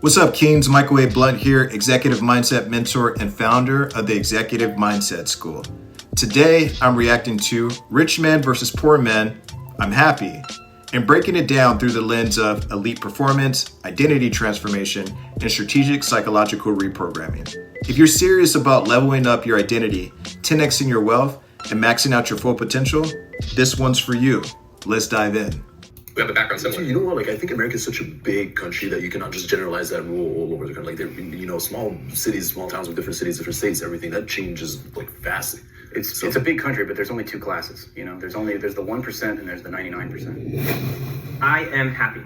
What's up, Kings? Michael A. Blunt here, executive mindset mentor and founder of the Executive Mindset School. Today, I'm reacting to Rich Men versus Poor Men, I'm Happy, and breaking it down through the lens of elite performance, identity transformation, and strategic psychological reprogramming. If you're serious about leveling up your identity, 10xing your wealth, and maxing out your full potential, this one's for you. Let's dive in. We have a background similar. You know what? Like, I think America is such a big country that you cannot just generalize that rule all over the country. Like, there, small cities, small towns with different cities, different states, everything that changes like fast. It's a big country, but there's only two classes. You know, there's the 1% and there's the 99%. I am happy.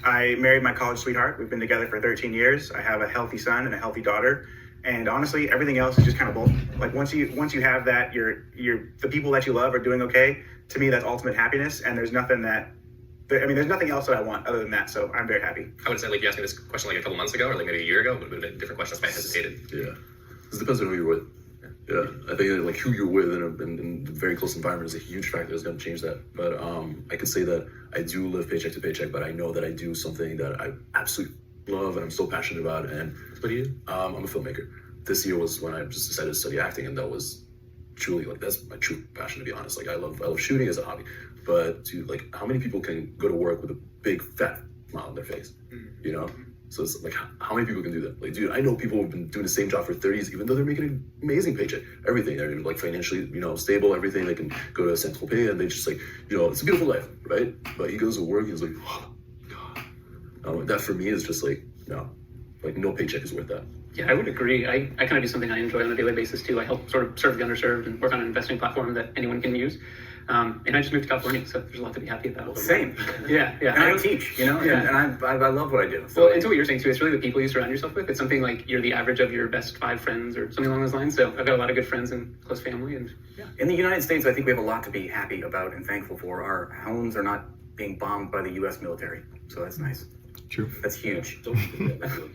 I married my college sweetheart. We've been together for 13 years. I have a healthy son and a healthy daughter. And honestly, everything else is just kind of bullshit. Like once you have that, the people that you love are doing okay. To me, that's ultimate happiness. And there's nothing else that I want other than that. So I'm very happy. I would say, like, you asked me this question like a couple months ago, or like maybe a year ago, it would have been a different question. That's why I hesitated. Yeah, it depends on who you're with. Yeah, I think like who you're with in a very close environment is a huge factor that's going to change that. But I could say that I do live paycheck to paycheck, but I know that I do something that I absolutely love and I'm so passionate about. And What do you do? I'm a filmmaker. This year was when I just decided to study acting, and that was truly like that's my true passion, to be honest. Like I love shooting as a hobby, but to like how many people can go to work with a big fat smile on their face, you know? So it's like how many people can do that? Like, dude, I know people who've been doing the same job for 30s, even though they're making an amazing paycheck, everything. They're like financially, stable, everything. They can go to Saint Tropez and they just like, it's a beautiful life, right? But he goes to work, he's like, oh God. That for me is just like, no paycheck is worth that. Yeah, I would agree. I kind of do something I enjoy on a daily basis too. I help sort of serve the underserved and work on an investing platform that anyone can use. And I just moved to California, so there's a lot to be happy about. Same. Yeah. And I teach, and I love what I do. So Well, and to what you're saying too, it's really the people you surround yourself with. It's something like you're the average of your best 5 friends or something along those lines. So I've got a lot of good friends and close family, and yeah. in the United States, I think we have a lot to be happy about and thankful for. Our homes are not being bombed by the U.S. military, so that's nice. True. That's huge.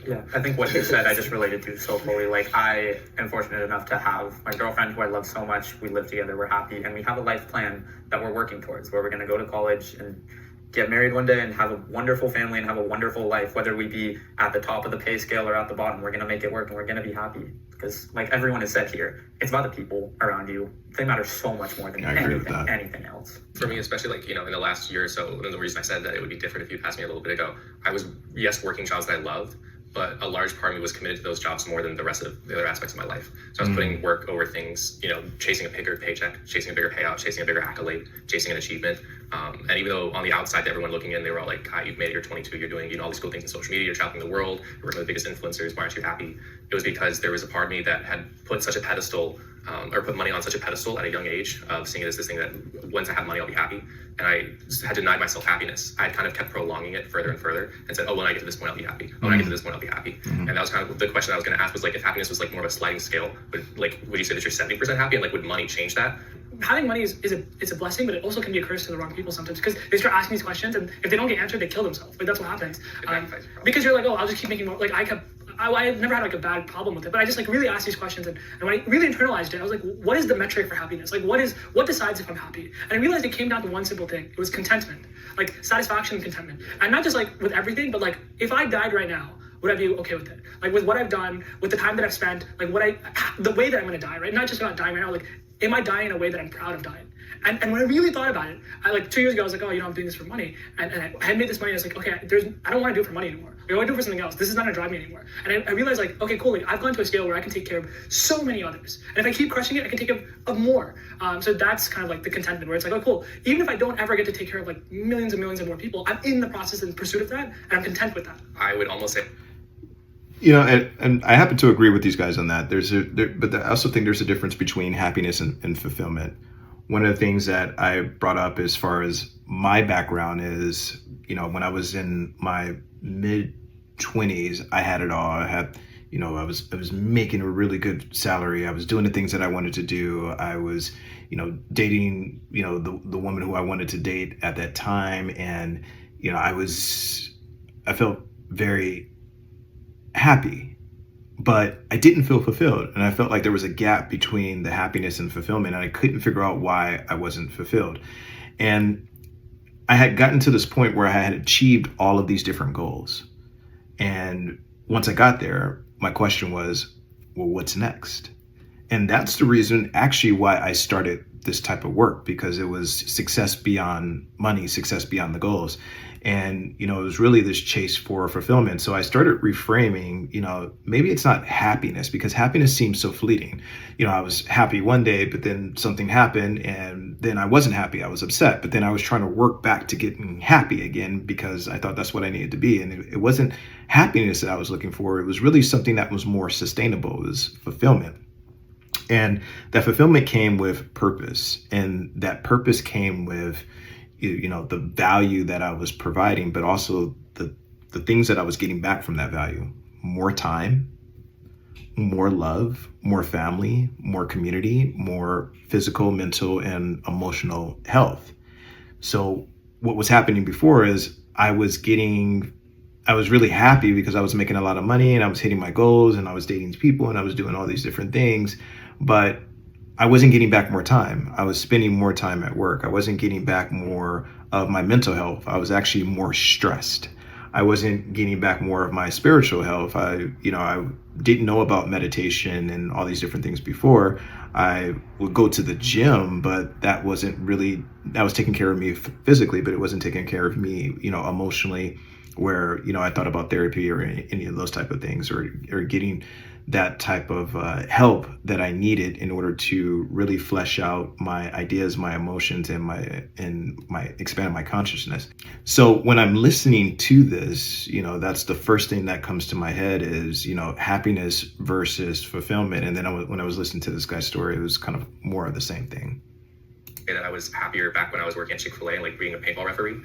Yeah, I think what you said I just related to so fully. Like, I am fortunate enough to have my girlfriend who I love so much. We live together, we're happy, and we have a life plan that we're working towards, where we're going to go to college and get married one day and have a wonderful family and have a wonderful life. Whether we be at the top of the pay scale or at the bottom, we're going to make it work and we're going to be happy. Because like everyone has said here, it's about the people around you. They matter so much more than anything else. For me, especially like, in the last year or so, and the reason I said that it would be different if you asked me a little bit ago, I was, yes, working jobs that I loved, but a large part of me was committed to those jobs more than the rest of the other aspects of my life. So I was putting work over things, chasing a bigger paycheck, chasing a bigger payout, chasing a bigger accolade, chasing an achievement. And even though on the outside, everyone looking in, they were all like, Kai, you've made it, you're 22, you're doing all these cool things in social media, you're traveling the world, you're one of the biggest influencers, why aren't you happy? It was because there was a part of me that had put such a pedestal, or put money on such a pedestal at a young age of seeing it as this thing that once I have money, I'll be happy. And I had denied myself happiness. I had kind of kept prolonging it further and further and said, when I get to this point, I'll be happy. When I get to this point, I'll be happy. And that was kind of the question I was going to ask, was like, if happiness was like more of a sliding scale, would you say that you're 70% happy, and like would money change that? Having money is a blessing, but it also can be a curse to the wrong people sometimes, because they start asking these questions, and if they don't get answered, they kill themselves. Like, that's what happens. Because you're like, I'll just keep making more. Like, I never had like a bad problem with it, but I just like really asked these questions, and when I really internalized it, I was like, what is the metric for happiness? Like, what decides if I'm happy? And I realized it came down to one simple thing. It was contentment, like satisfaction and contentment. And not just like with everything, but like if I died right now, would I be okay with it? Like with what I've done, with the time that I've spent, like the way that I'm gonna die, right? Not just about dying right now, like, am I dying in a way that I'm proud of dying? And when I really thought about it, I like 2 years ago, I was like, I'm doing this for money. And I had made this money, and I was like, okay, I don't want to do it for money anymore. I want to do it for something else. This is not gonna drive me anymore. And I realized like, okay, cool, like I've gone to a scale where I can take care of so many others. And if I keep crushing it, I can take care of more. So that's kind of like the contentment, where it's like, oh cool, even if I don't ever get to take care of like millions and millions of more people, I'm in the process and pursuit of that, and I'm content with that. I would almost say, and I happen to agree with these guys on that. But I also think there's a difference between happiness and fulfillment. One of the things that I brought up as far as my background is, when I was in my mid-20s, I had it all. I had, I was making a really good salary. I was doing the things that I wanted to do. I was, dating, the woman who I wanted to date at that time. And, I felt very happy, but I didn't feel fulfilled. And I felt like there was a gap between the happiness and fulfillment, and I couldn't figure out why I wasn't fulfilled. And I had gotten to this point where I had achieved all of these different goals. And once I got there, my question was, well, what's next? And that's the reason actually why I started this type of work, because it was success beyond money, success beyond the goals. And, it was really this chase for fulfillment. So I started reframing, maybe it's not happiness, because happiness seems so fleeting. I was happy one day, but then something happened and then I wasn't happy. I was upset, but then I was trying to work back to getting happy again because I thought that's what I needed to be. And it wasn't happiness that I was looking for. It was really something that was more sustainable. It was fulfillment. And that fulfillment came with purpose, and that purpose came with, the value that I was providing, but also the things that I was getting back from that value: more time, more love, more family, more community, more physical, mental, and emotional health. So what was happening before is I was really happy because I was making a lot of money and I was hitting my goals and I was dating people and I was doing all these different things, but I wasn't getting back more time. I was spending more time at work. I wasn't getting back more of my mental health. I was actually more stressed. I wasn't getting back more of my spiritual health. I didn't know about meditation and all these different things before. I would go to the gym, but that was taking care of me physically, but it wasn't taking care of me, emotionally, where, I thought about therapy or any of those type of things, or getting that type of help that I needed in order to really flesh out my ideas, my emotions, and my expand my consciousness. So when I'm listening to this, that's the first thing that comes to my head is, happiness versus fulfillment. And then when I was listening to this guy's story, it was kind of more of the same thing. That I was happier back when I was working at Chick-fil-A and being a paintball referee.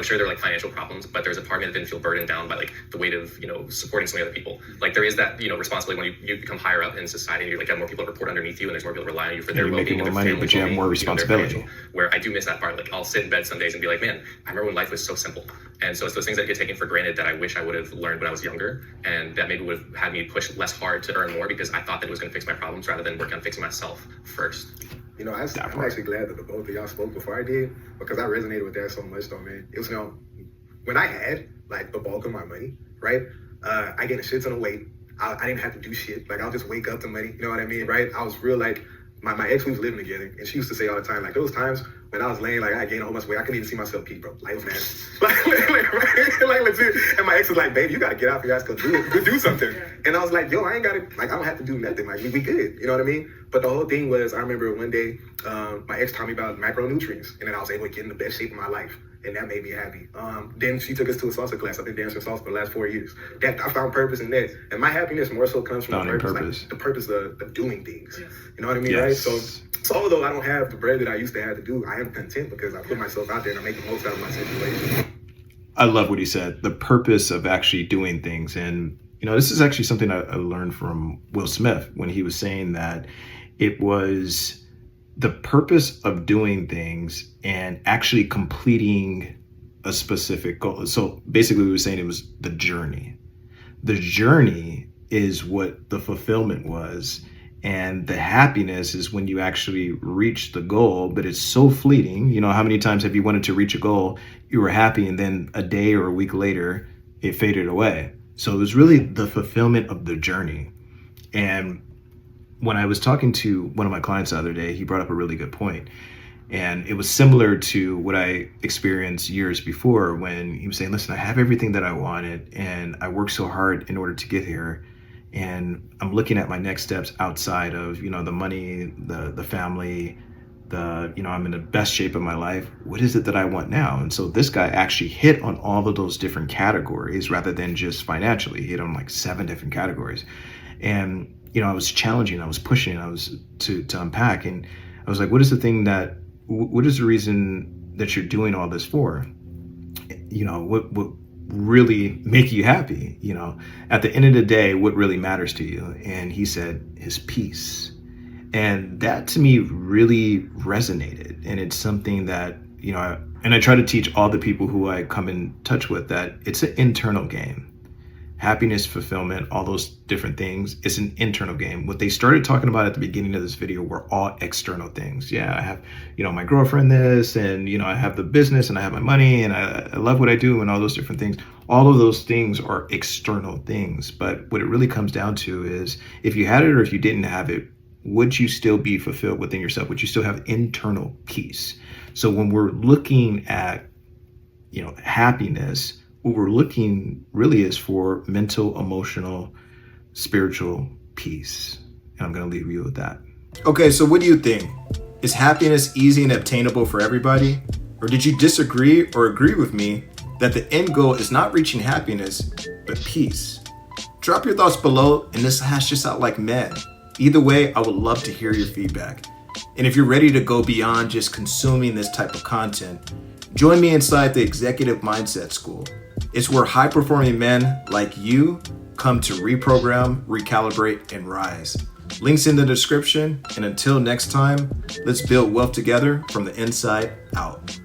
Sure, there were financial problems, but there's a part of me that didn't feel burdened down by the weight of, supporting so many other people. There is that, responsibility when you become higher up in society and you have more people to report underneath you and there's more people to rely on you for their well-being and their money, but you have more responsibility. Where I do miss that part. I'll sit in bed some days and be like, man, I remember when life was so simple. And so it's those things that get taken for granted that I wish I would have learned when I was younger, and that maybe would have had me push less hard to earn more because I thought that it was going to fix my problems rather than work on fixing myself first. I'm actually glad that the both of y'all spoke before I did, because I resonated with that so much though, man. It was, when I had the bulk of my money, right? I get a shit ton of weight. I didn't have to do shit. I'll just wake up to money. You know what I mean, right? I was real my ex, we was living together, and she used to say all the time, there was times when I was laying, I gained a whole bunch of weight. I couldn't even see myself pee, bro. It was mad. Legit. And my ex was like, baby, you gotta get out your ass, go do something. And I was like, yo, I ain't gotta, I don't have to do nothing. We good. You know what I mean? But the whole thing was, I remember one day, my ex taught me about macronutrients, and then I was able to get in the best shape of my life. And that made me happy. Then she took us to a salsa class. I've been dancing salsa for the last 4 years. I found purpose in that. And my happiness more so comes from the purpose of doing things. Yes. You know what I mean, yes. Right? So although I don't have the bread that I used to have to do, I am content because I put myself out there and I make the most out of my situation. I love what he said, the purpose of actually doing things. And, this is actually something I learned from Will Smith when he was saying that it was the purpose of doing things and actually completing a specific goal. So basically we were saying it was the journey. The journey is what the fulfillment was. And the happiness is when you actually reach the goal, but it's so fleeting. How many times have you wanted to reach a goal, you were happy, and then a day or a week later, it faded away. So it was really the fulfillment of the journey. And when I was talking to one of my clients the other day, he brought up a really good point. And it was similar to what I experienced years before when he was saying, listen, I have everything that I wanted and I worked so hard in order to get here. And I'm looking at my next steps outside of, the money, the family, I'm in the best shape of my life. What is it that I want now? And so this guy actually hit on all of those different categories rather than just financially. He hit on 7 different categories. And I was challenging, I was pushing, I was to unpack. And I was like, what is the reason that you're doing all this for? What really make you happy? At the end of the day, what really matters to you? And he said, his peace. And that to me really resonated. And it's something that, and I try to teach all the people who I come in touch with that it's an internal game. happiness, fulfillment, all those different things, it's an internal game. What they started talking about at the beginning of this video were all external things. Yeah, I have, my girlfriend this, and, I have the business, and I have my money, and I love what I do, and all those different things. All of those things are external things. But what it really comes down to is, if you had it or if you didn't have it, would you still be fulfilled within yourself? Would you still have internal peace? So when we're looking at, happiness, what we're looking really is for mental, emotional, spiritual peace. And I'm going to leave you with that. Okay, so what do you think? Is happiness easy and obtainable for everybody? Or did you disagree or agree with me that the end goal is not reaching happiness, but peace? Drop your thoughts below and let's hash this out like men. Either way, I would love to hear your feedback. And if you're ready to go beyond just consuming this type of content, join me inside the Executive Mindset School. It's where high-performing men like you come to reprogram, recalibrate, and rise. Links in the description, and until next time, let's build wealth together from the inside out.